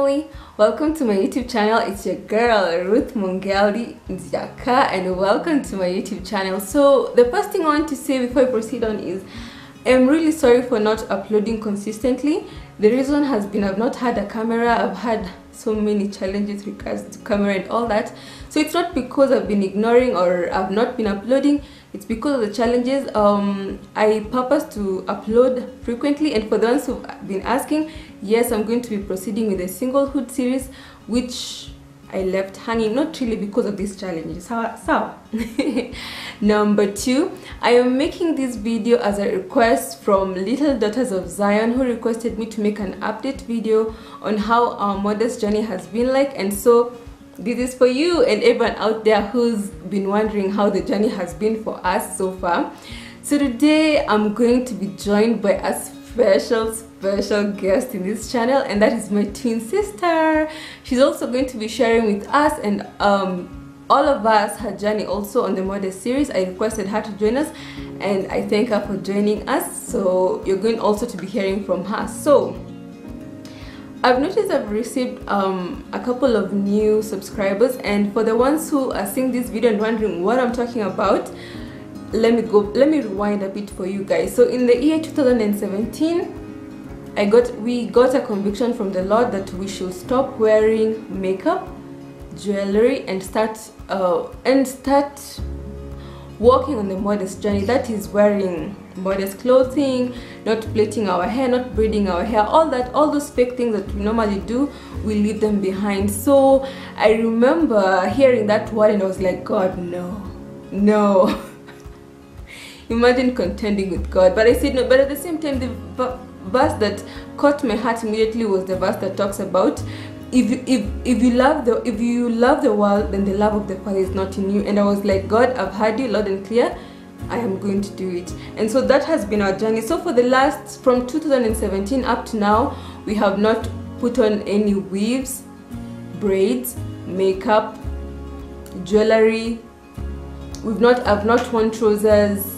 family, welcome to my YouTube channel. It's your girl Ruth Nzioka, and welcome to my YouTube channel. So the first thing I want to say before I proceed on is I'm really sorry for not uploading consistently. The reason has been I've not had a camera. I've had so many challenges regards to camera and all that. So it's not because I've been ignoring or I've not been uploading. It's because of the challenges. I purpose to upload frequently, and for the ones who've been asking, yes, I'm going to be proceeding with a singlehood series, which I left hanging, not really because of these challenges. So number 2, I am making this video as a request from Little Daughters of Zion, who requested me to make an update video on how our modest journey has been like. And so this is for you and everyone out there who's been wondering how the journey has been for us so far. So today I'm going to be joined by a special guest in this channel, and that is my twin sister. She's also going to be sharing with us and all of us her journey also on the modest series. I requested her to join us, and I thank her for joining us. So you're going also to be hearing from her. So I've noticed I've received a couple of new subscribers, and for the ones who are seeing this video and wondering what I'm talking about, let me rewind a bit for you guys. So in the year 2017, we got a conviction from the Lord that we should stop wearing makeup, jewelry, and start walking on the modest journey. That is wearing modest clothing, not plaiting our hair, not braiding our hair, all those fake things that we normally do, we leave them behind. So I remember hearing that word and I was like, God, no. Imagine contending with God. But I said no. But at the same time, the verse that caught my heart immediately was the verse that talks about if you love the world, then the love of the Father is not in you. And I was like, God, I've heard you loud and clear. I am going to do it. And so that has been our journey. So for from 2017 up to now, we have not put on any weaves, braids, makeup, jewelry. I've not worn trousers.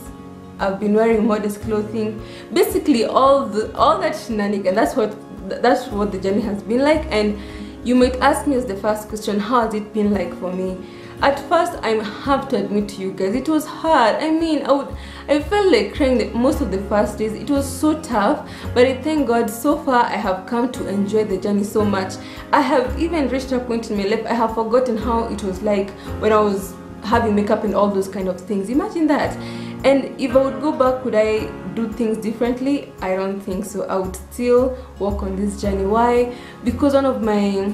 I've been wearing modest clothing. Basically all that shenanigan. That's what the journey has been like. And you might ask me as the first question, how has it been like for me? At first, I have to admit to you guys, it was hard. I mean, I felt like crying most of the first days. It was so tough, but I thank God so far I have come to enjoy the journey so much. I have even reached a point in my life I have forgotten how it was like when I was having makeup and all those kind of things. Imagine that. And if I would go back, would I do things differently? I don't think so. I would still walk on this journey. Why? Because one of my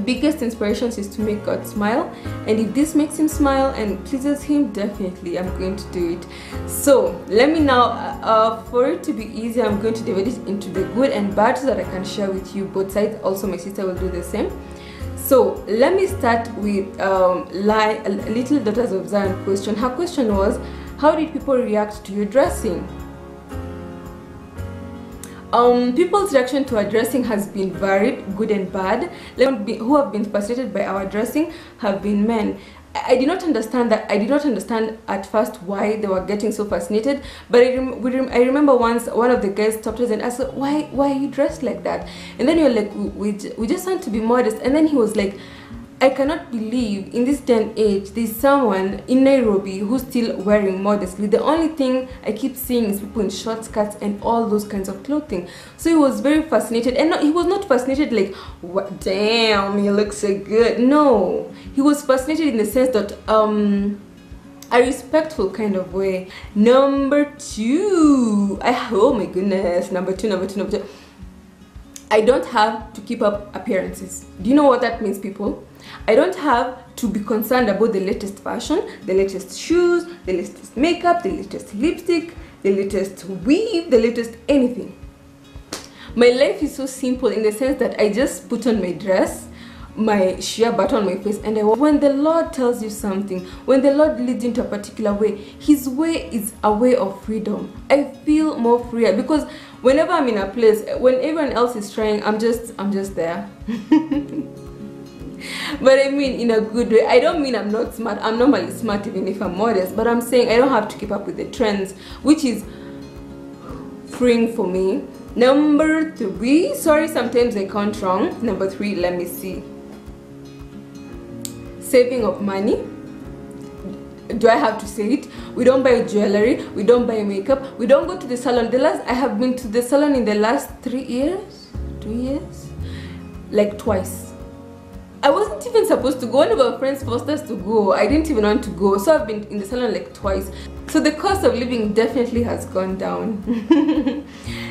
biggest inspirations is to make God smile, and if this makes him smile and pleases him, definitely I'm going to do it. So let me now, for it to be easy, I'm going to divide it into the good and bad so that I can share with you both sides. Also my sister will do the same. So let me start with Little Daughters of Zion question. Her question was, how did people react to your dressing? People's reaction to our dressing has been varied, good and bad. Who have been fascinated by our dressing have been men. I did not understand that. I did not understand at first why they were getting so fascinated. But I remember once one of the guys stopped us and asked, why are you dressed like that? And then you're like, we just want to be modest. And then he was like, I cannot believe in this day and age there's someone in Nairobi who's still wearing modestly. The only thing I keep seeing is people in short skirts and all those kinds of clothing. So he was very fascinated, and he was not fascinated like, what, damn, you look so good. No, he was fascinated in the sense that a respectful kind of way. Number 2, oh my goodness, number two. I don't have to keep up appearances. Do you know what that means, people? I don't have to be concerned about the latest fashion, the latest shoes, the latest makeup, the latest lipstick, the latest weave, the latest anything. My life is so simple in the sense that I just put on my dress, my sheer butter on my face, and when the Lord tells you something, when the Lord leads you into a particular way, his way is a way of freedom. I feel more freer because whenever I'm in a place, when everyone else is trying, I'm just there. But I mean in a good way. I don't mean I'm not smart. I'm normally smart even if I'm modest, but I'm saying I don't have to keep up with the trends, which is freeing for me. Number 3, sorry, sometimes I count wrong. Number 3, let me see. Saving of money. Do I have to say it? We don't buy jewelry, we don't buy makeup, we don't go to the salon. I have been to the salon in the last 3 years, 2 years, like twice. I wasn't even supposed to go. One of our friends forced us to go. I didn't even want to go, so I've been in the salon like twice. So the cost of living definitely has gone down.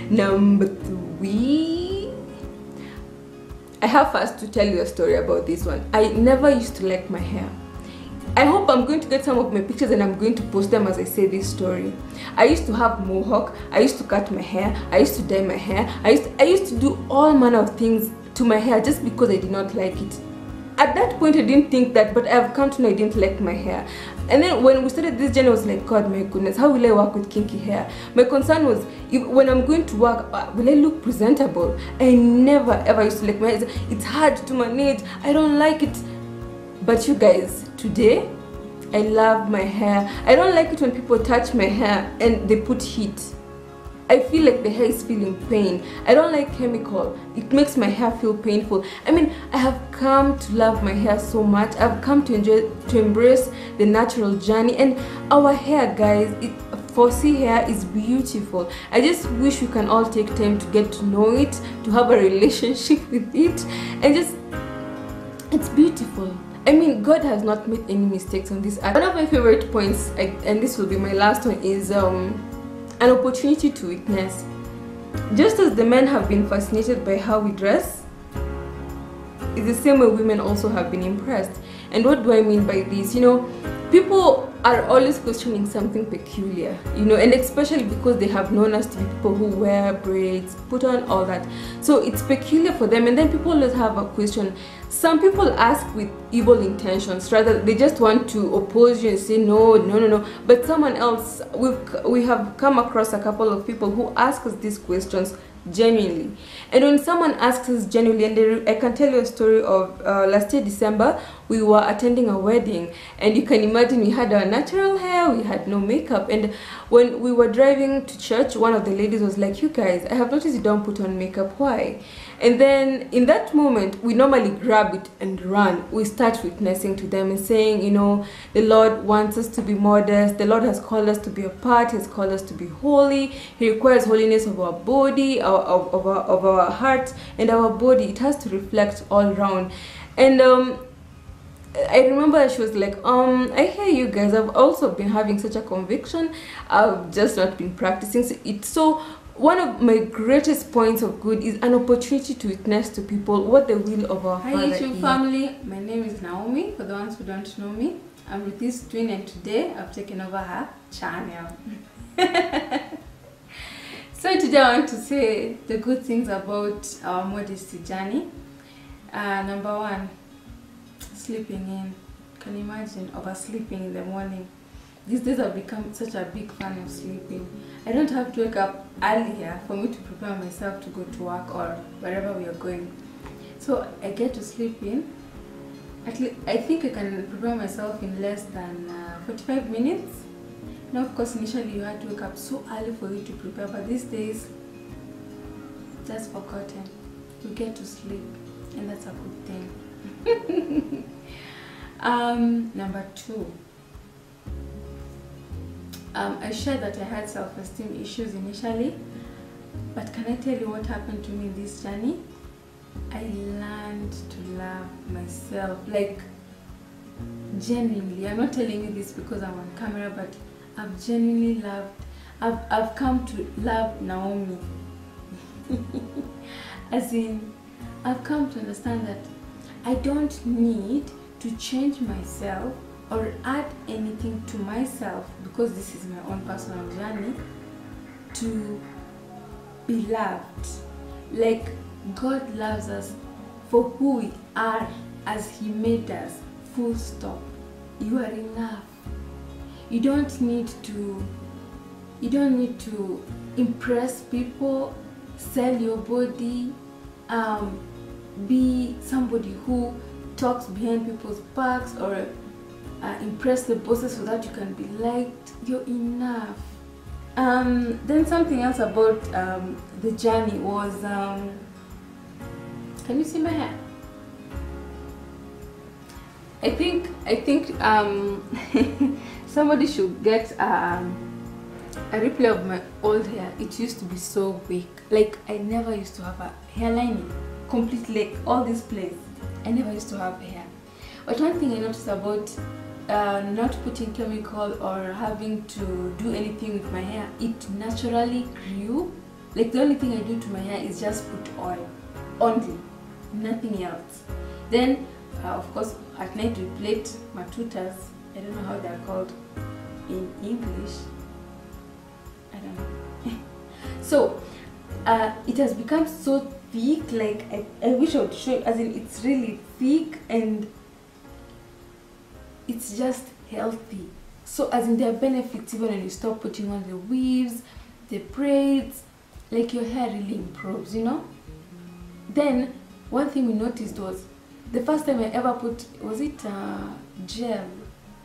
Number 3, I have first to tell you a story about this one. I never used to like my hair. I hope I'm going to get some of my pictures and I'm going to post them as I say this story. I used to have mohawk, I used to cut my hair, I used to dye my hair, I used to do all manner of things to my hair just because I did not like it. At that point I didn't think that, but I've come to know I didn't like my hair. And then when we started this journey, I was like, God, my goodness, how will I work with kinky hair? My concern was, when I'm going to work, will I look presentable? I never ever used to like my hair. It's hard to manage, I don't like it. But you guys, today, I love my hair. I don't like it when people touch my hair and they put heat. I feel like the hair is feeling pain. I don't like chemical. It makes my hair feel painful. I mean, I have come to love my hair so much. I've come to embrace the natural journey. And our hair, guys, 4C hair is beautiful. I just wish we can all take time to get to know it, to have a relationship with it, and just, it's beautiful. I mean, God has not made any mistakes on this earth. One of my favorite points, and this will be my last one, is an opportunity to witness. Just as the men have been fascinated by how we dress, it's the same way women also have been impressed. And what do I mean by this? You know, people are always questioning something peculiar, you know, and especially because they have known us to be people who wear braids, put on all that. So it's peculiar for them, and then people always have a question. Some people ask with evil intentions, rather they just want to oppose you and say no, no, no, no. But someone else, we have come across a couple of people who ask us these questions genuinely. And when someone asks us genuinely, and I can tell you a story of last year December, we were attending a wedding, and you can imagine we had our natural hair, we had no makeup, and when we were driving to church, one of the ladies was like, you guys, I have noticed you don't put on makeup, why? And then in that moment, we normally grab it and run. We start witnessing to them and saying, you know, the Lord wants us to be modest. The Lord has called us to be apart. He has called us to be holy. He requires holiness of our body, of our heart, and our body. It has to reflect all around. And I remember she was like, I hear you guys. I've also been having such a conviction. I've just not been practicing it. So one of my greatest points of good is an opportunity to witness to people what the will of our Father is. Hi YouTube family, my name is Naomi. For the ones who don't know me, I'm Ruth's twin, and today I've taken over her channel. So today I want to say the good things about our modesty journey. Number 1, sleeping in. Can you imagine oversleeping in the morning? These days I've become such a big fan of sleeping. I don't have to wake up earlier for me to prepare myself to go to work or wherever we are going. So I get to sleep in. At least I think I can prepare myself in less than 45 minutes. Now of course initially you had to wake up so early for you to prepare, but these days that's forgotten. You get to sleep, and that's a good thing. Number 2. I shared that I had self-esteem issues initially, but can I tell you what happened to me in this journey? I learned to love myself, like genuinely. I'm not telling you this because I'm on camera, but I've genuinely loved, I've come to love Naomi. As in, I've come to understand that I don't need to change myself or add anything to myself, because this is my own personal journey, to be loved. Like God loves us for who we are as He made us, full stop. You are enough. You don't need to impress people, sell your body, be somebody who talks behind people's backs, or impress the bosses so that you can be liked. You're enough. Then something else about the journey was, can you see my hair? I think somebody should get a replay of my old hair. It used to be so weak. Like, I never used to have a hairline completely, like all this place. I never used to have hair. But one thing I noticed about not putting chemical or having to do anything with my hair, it naturally grew. Like, the only thing I do to my hair is just put oil only, nothing else. Then of course at night we plait matutas. I don't know how they're called in English, I don't know. So it has become so thick, like I wish I would show you, as in it's really thick and it's just healthy. So as in there are benefits even when you stop putting on the weaves, the braids, like your hair really improves, you know. Then one thing we noticed was the first time I ever put, was it gel?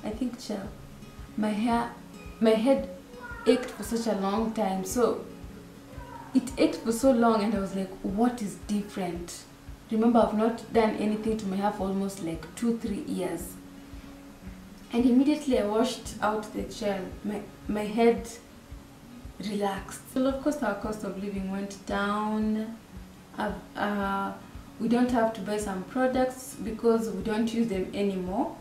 I think gel. My head ached for such a long time, so it ached for so long and I was like, what is different? Remember, I've not done anything to my hair for almost like 2-3 years. And immediately I washed out the gel, my head relaxed. So of course our cost of living went down. We don't have to buy some products because we don't use them anymore.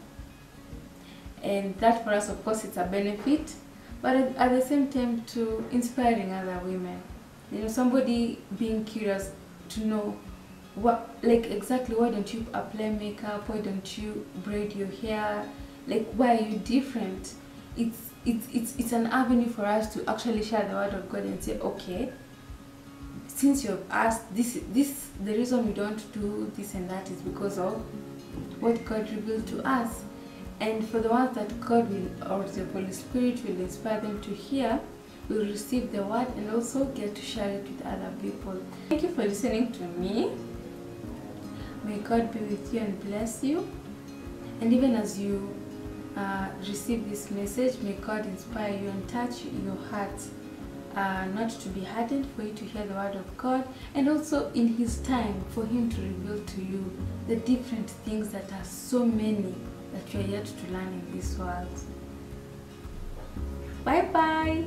And that for us, of course, it's a benefit. But at the same time, to inspiring other women. You know, somebody being curious to know what, like exactly why don't you apply makeup? Why don't you braid your hair? Like, why are you different? It's an avenue for us to actually share the word of God and say, okay, since you've asked this, the reason we don't do this and that is because of what God revealed to us. And for the ones that God will, or the Holy Spirit will inspire them to hear, will receive the word and also get to share it with other people. Thank you for listening to me. May God be with you and bless you. And even as you receive this message, may God inspire you and touch your heart, not to be hardened, for you to hear the word of God, and also in His time for Him to reveal to you the different things that are so many that you are yet to learn in this world. Bye bye.